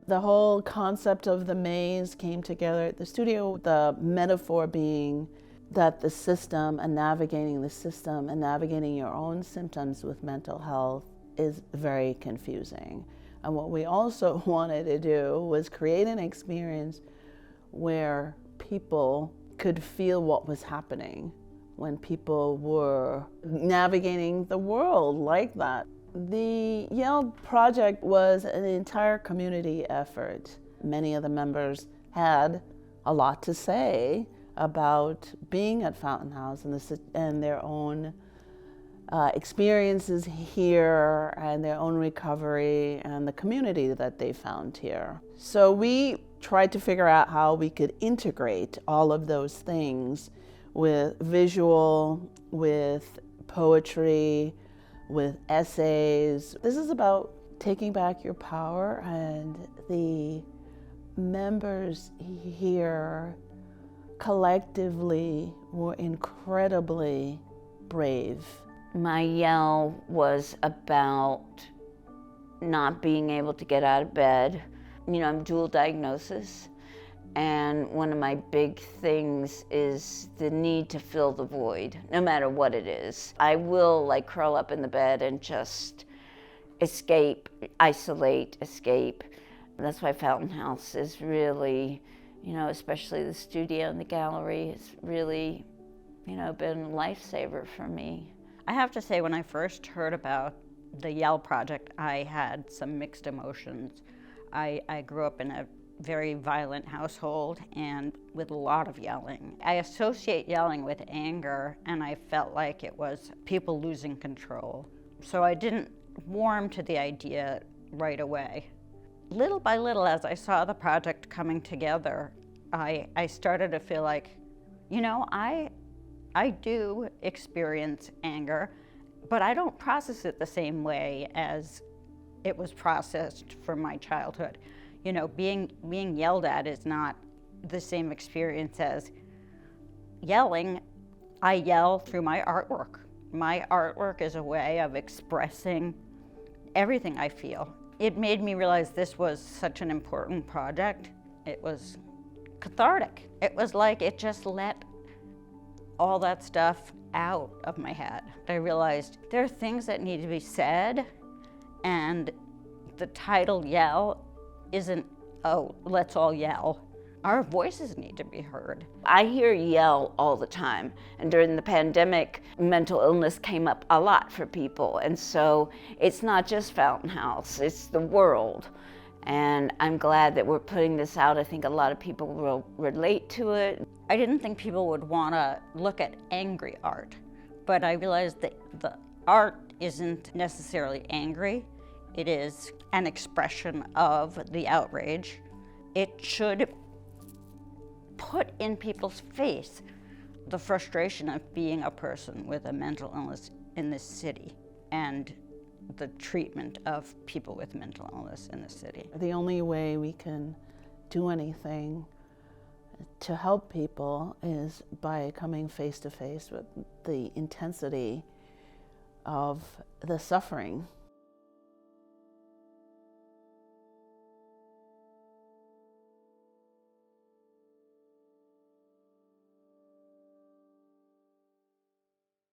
The whole concept of the maze came together at the studio, the metaphor being that the system and navigating the system and navigating your own symptoms with mental health is very confusing. And what we also wanted to do was create an experience where people could feel what was happening when people were navigating the world like that. The Yell project was an entire community effort. Many of the members had a lot to say about being at Fountain House and their own experiences here and their own recovery and the community that they found here. So we tried to figure out how we could integrate all of those things with visual, with poetry, with essays. This is about taking back your power, and the members here collectively were incredibly brave. My yell was about not being able to get out of bed. You know, I'm dual diagnosis, and one of my big things is the need to fill the void, no matter what it is. I will like curl up in the bed and just escape, isolate, escape. That's why Fountain House is really, you know, especially the studio and the gallery, has really, you know, been a lifesaver for me. I have to say, when I first heard about the Yell Project, I had some mixed emotions. I grew up in a very violent household and with a lot of yelling. I associate yelling with anger, and I felt like it was people losing control. So I didn't warm to the idea right away. Little by little, as I saw the project coming together, I started to feel like, you know, I do experience anger, but I don't process it the same way as it was processed from my childhood. You know, being yelled at is not the same experience as yelling. I yell through my artwork. My artwork is a way of expressing everything I feel. It made me realize this was such an important project. It was cathartic. It was like it just let all that stuff out of my head. I realized there are things that need to be said, and the title Yell isn't, oh, let's all yell. Our voices need to be heard. I hear yell all the time, and during the pandemic, mental illness came up a lot for people, and so it's not just Fountain House, it's the world. And I'm glad that we're putting this out. I think a lot of people will relate to it. I didn't think people would want to look at angry art, but I realized that the art isn't necessarily angry. It is an expression of the outrage. It should put in people's face the frustration of being a person with a mental illness in this city and the treatment of people with mental illness in the city. The only way we can do anything to help people is by coming face to face with the intensity of the suffering